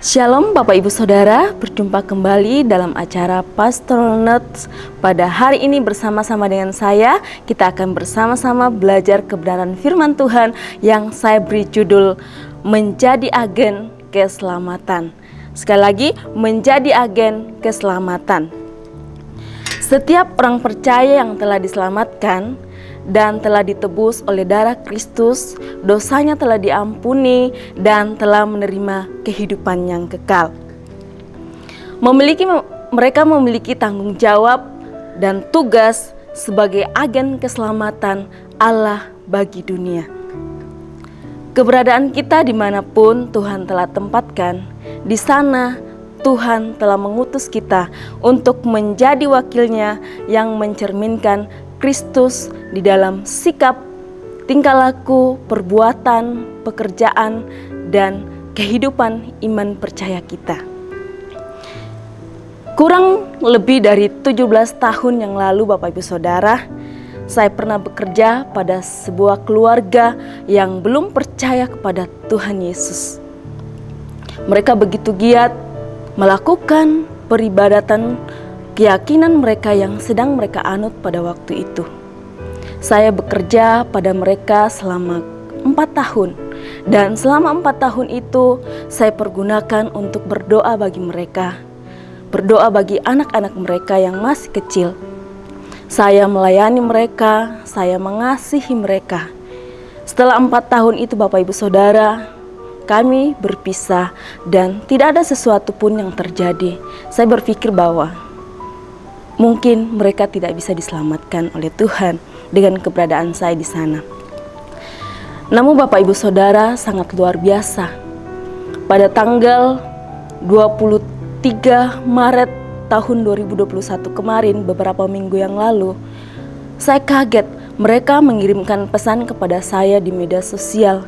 Shalom Bapak Ibu Saudara, berjumpa kembali dalam acara Pastoral Notes. Pada hari ini bersama-sama dengan saya, kita akan bersama-sama belajar kebenaran firman Tuhan yang saya beri judul Menjadi Agen Keselamatan. Sekali lagi, menjadi agen keselamatan. Setiap orang percaya yang telah diselamatkan dan telah ditebus oleh darah Kristus, dosanya telah diampuni dan telah menerima kehidupan yang kekal. Mereka memiliki tanggung jawab dan tugas sebagai agen keselamatan Allah bagi dunia. Keberadaan kita dimanapun Tuhan telah tempatkan, di sana Tuhan telah mengutus kita untuk menjadi wakilnya yang mencerminkan Kristus di dalam sikap, tingkah laku, perbuatan, pekerjaan, dan kehidupan iman percaya kita. Kurang lebih dari 17 tahun yang lalu Bapak Ibu Saudara, saya pernah bekerja pada sebuah keluarga yang belum percaya kepada Tuhan Yesus. Mereka begitu giat melakukan peribadatan keyakinan mereka yang sedang mereka anut pada waktu itu. Saya bekerja pada mereka selama 4 tahun. Dan selama 4 tahun itu saya pergunakan untuk berdoa bagi mereka. Berdoa bagi anak-anak mereka yang masih kecil. Saya melayani mereka, saya mengasihi mereka. Setelah 4 tahun itu Bapak Ibu Saudara, kami berpisah dan tidak ada sesuatu pun yang terjadi. Saya berpikir bahwa mungkin mereka tidak bisa diselamatkan oleh Tuhan dengan keberadaan saya di sana. Namun Bapak Ibu Saudara, sangat luar biasa. Pada tanggal 23 Maret tahun 2021 kemarin, beberapa minggu yang lalu, saya kaget mereka mengirimkan pesan kepada saya di media sosial.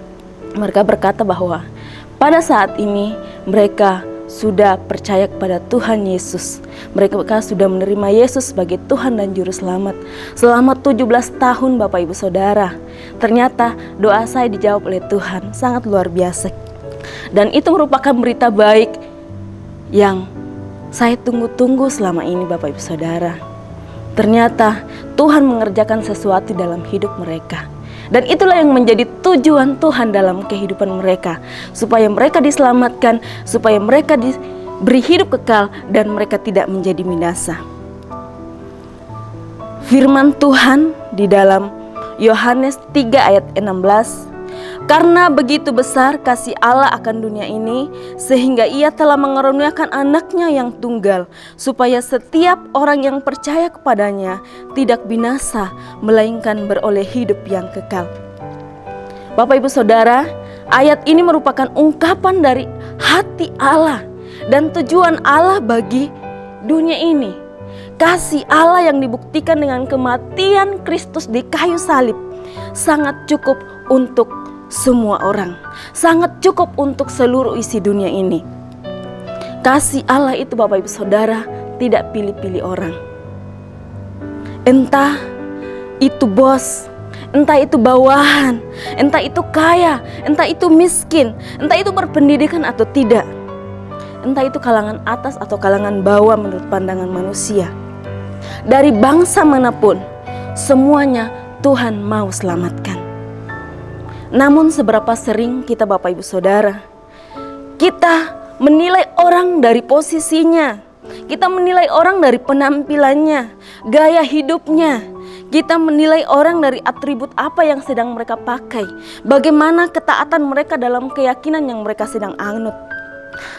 Mereka berkata bahwa pada saat ini mereka sudah percaya kepada Tuhan Yesus. Mereka sudah menerima Yesus sebagai Tuhan dan Juru Selamat selama 17 tahun Bapak Ibu Saudara. Ternyata doa saya dijawab oleh Tuhan, sangat luar biasa. Dan itu merupakan berita baik yang saya tunggu-tunggu selama ini Bapak Ibu Saudara. Ternyata Tuhan mengerjakan sesuatu dalam hidup mereka. Dan itulah yang menjadi tujuan Tuhan dalam kehidupan mereka. Supaya mereka diselamatkan, supaya mereka diberi hidup kekal, dan mereka tidak menjadi binasa. Firman Tuhan di dalam Yohanes 3 ayat 16. Karena begitu besar kasih Allah akan dunia ini, sehingga Ia telah mengaruniakan anaknya yang tunggal, supaya setiap orang yang percaya kepadanya tidak binasa, melainkan beroleh hidup yang kekal. Bapak Ibu Saudara, ayat ini merupakan ungkapan dari hati Allah dan tujuan Allah bagi dunia ini. Kasih Allah yang dibuktikan dengan kematian Kristus di kayu salib sangat cukup untuk semua orang, sangat cukup untuk seluruh isi dunia ini. Kasih Allah itu Bapak Ibu Saudara tidak pilih-pilih orang. Entah itu bos, entah itu bawahan, entah itu kaya, entah itu miskin, entah itu berpendidikan atau tidak, entah itu kalangan atas atau kalangan bawah menurut pandangan manusia. Dari bangsa manapun, semuanya Tuhan mau selamatkan. Namun seberapa sering kita Bapak Ibu Saudara, kita menilai orang dari posisinya, kita menilai orang dari penampilannya, gaya hidupnya, kita menilai orang dari atribut apa yang sedang mereka pakai, bagaimana ketaatan mereka dalam keyakinan yang mereka sedang anut.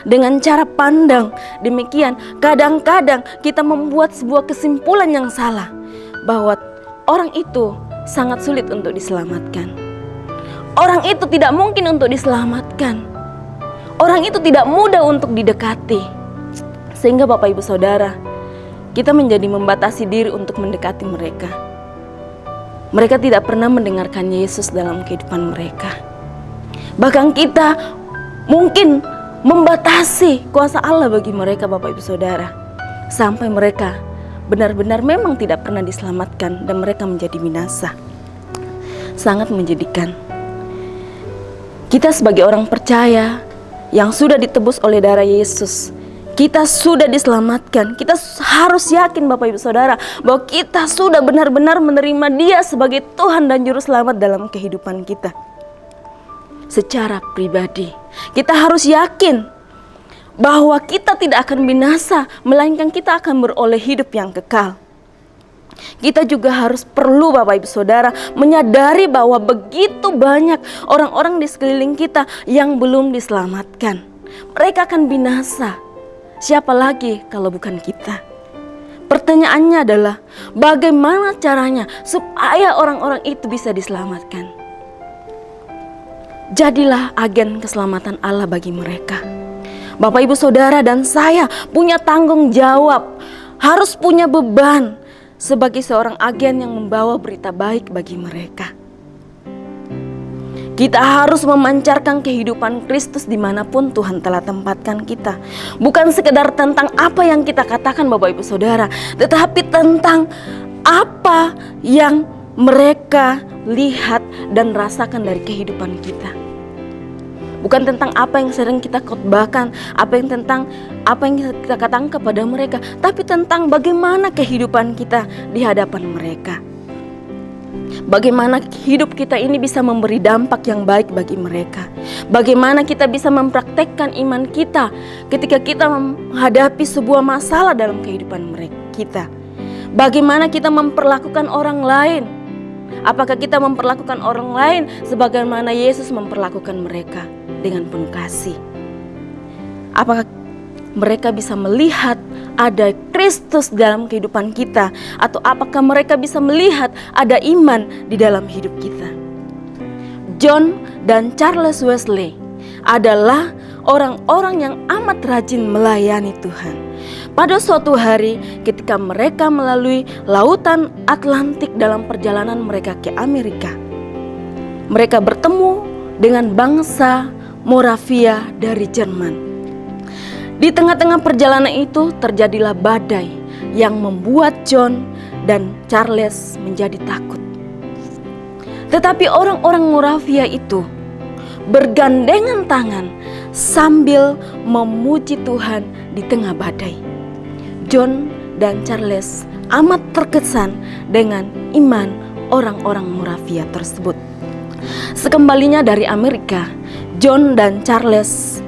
Dengan cara pandang demikian, kadang-kadang kita membuat sebuah kesimpulan yang salah, bahwa orang itu sangat sulit untuk diselamatkan. Orang itu tidak mungkin untuk diselamatkan. Orang itu tidak mudah untuk didekati. Sehingga Bapak Ibu Saudara, kita menjadi membatasi diri untuk mendekati mereka. Mereka tidak pernah mendengarkan Yesus dalam kehidupan mereka. Bahkan kita mungkin membatasi kuasa Allah bagi mereka Bapak Ibu Saudara. Sampai mereka benar-benar memang tidak pernah diselamatkan dan mereka menjadi binasa. Sangat menjadikan kita sebagai orang percaya yang sudah ditebus oleh darah Yesus. Kita sudah diselamatkan. Kita harus yakin Bapak Ibu Saudara bahwa kita sudah benar-benar menerima Dia sebagai Tuhan dan Juru Selamat dalam kehidupan kita. Secara pribadi, kita harus yakin bahwa kita tidak akan binasa, melainkan kita akan beroleh hidup yang kekal. Kita juga harus perlu Bapak Ibu Saudara menyadari bahwa begitu banyak orang-orang di sekeliling kita yang belum diselamatkan. Mereka akan binasa. Siapa lagi kalau bukan kita? Pertanyaannya adalah bagaimana caranya supaya orang-orang itu bisa diselamatkan? Jadilah agen keselamatan Allah bagi mereka. Bapak Ibu Saudara dan saya punya tanggung jawab, harus punya beban sebagai seorang agen yang membawa berita baik bagi mereka. Kita harus memancarkan kehidupan Kristus dimanapun Tuhan telah tempatkan kita. Bukan sekedar tentang apa yang kita katakan Bapak Ibu Saudara, tetapi tentang apa yang mereka lihat dan rasakan dari kehidupan kita. Bukan tentang apa yang sering kita khotbahkan, apa yang kita katakan kepada mereka, tapi tentang bagaimana kehidupan kita di hadapan mereka. Bagaimana hidup kita ini bisa memberi dampak yang baik bagi mereka. Bagaimana kita bisa mempraktekkan iman kita ketika kita menghadapi sebuah masalah dalam kehidupan kita. Bagaimana kita memperlakukan orang lain. Apakah kita memperlakukan orang lain sebagaimana Yesus memperlakukan mereka dengan penuh kasih? Apakah mereka bisa melihat ada Kristus dalam kehidupan kita, atau apakah mereka bisa melihat ada iman di dalam hidup kita? John dan Charles Wesley adalah orang-orang yang amat rajin melayani Tuhan. Pada suatu hari ketika mereka melalui lautan Atlantik dalam perjalanan mereka ke Amerika, mereka bertemu dengan bangsa Moravia dari Jerman. Di tengah-tengah perjalanan itu terjadilah badai yang membuat John dan Charles menjadi takut. Tetapi orang-orang Moravia itu bergandengan tangan sambil memuji Tuhan di tengah badai. John dan Charles amat terkesan dengan iman orang-orang Moravia tersebut. Sekembalinya dari Amerika, John dan Charles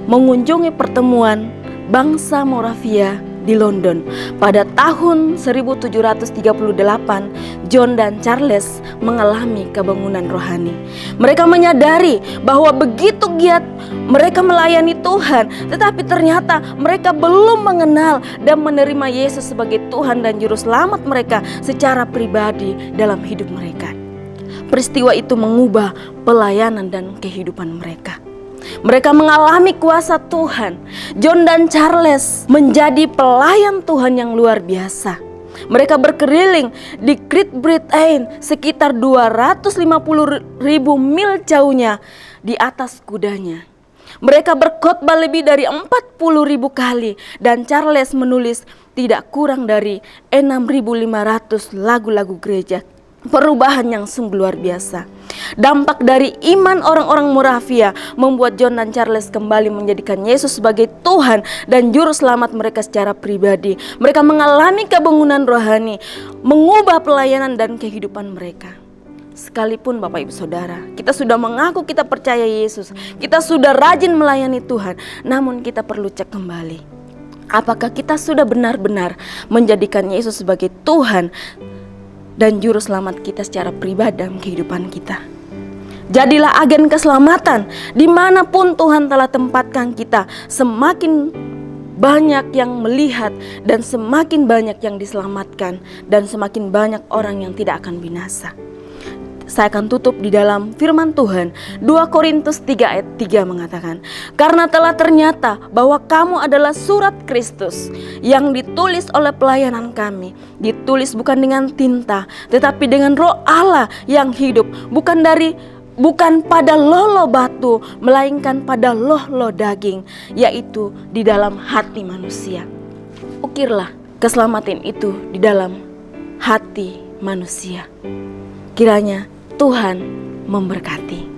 mengunjungi pertemuan bangsa Moravia di London. Pada tahun 1738, John dan Charles mengalami kebangunan rohani. Mereka menyadari bahwa begitu giat mereka melayani Tuhan, tetapi ternyata mereka belum mengenal dan menerima Yesus sebagai Tuhan dan Juru Selamat mereka secara pribadi dalam hidup mereka. Peristiwa itu mengubah pelayanan dan kehidupan mereka. Mereka mengalami kuasa Tuhan. John dan Charles menjadi pelayan Tuhan yang luar biasa. Mereka berkeliling di Great Britain sekitar 250.000 mil jauhnya di atas kudanya. Mereka berkhotbah lebih dari 40.000 kali dan Charles menulis tidak kurang dari 6.500 lagu-lagu gereja. Perubahan yang sungguh luar biasa. Dampak dari iman orang-orang Moravia membuat John dan Charles kembali menjadikan Yesus sebagai Tuhan dan Juru Selamat mereka secara pribadi. Mereka mengalami kebangunan rohani, mengubah pelayanan dan kehidupan mereka. Sekalipun Bapak Ibu Saudara, kita sudah mengaku kita percaya Yesus, kita sudah rajin melayani Tuhan, namun kita perlu cek kembali. Apakah kita sudah benar-benar menjadikan Yesus sebagai Tuhan dan Juru Selamat kita secara pribadi dalam kehidupan kita? Jadilah agen keselamatan dimanapun Tuhan telah tempatkan kita. Semakin banyak yang melihat dan semakin banyak yang diselamatkan, dan semakin banyak orang yang tidak akan binasa. Saya akan tutup di dalam firman Tuhan 2 Korintus 3 ayat 3 mengatakan, karena telah ternyata bahwa kamu adalah surat Kristus yang ditulis oleh pelayanan kami, ditulis bukan dengan tinta tetapi dengan Roh Allah yang hidup, bukan pada lolo batu melainkan pada loh daging, yaitu di dalam hati manusia. Ukirlah keselamatan itu di dalam hati manusia. Kiranya Tuhan memberkati.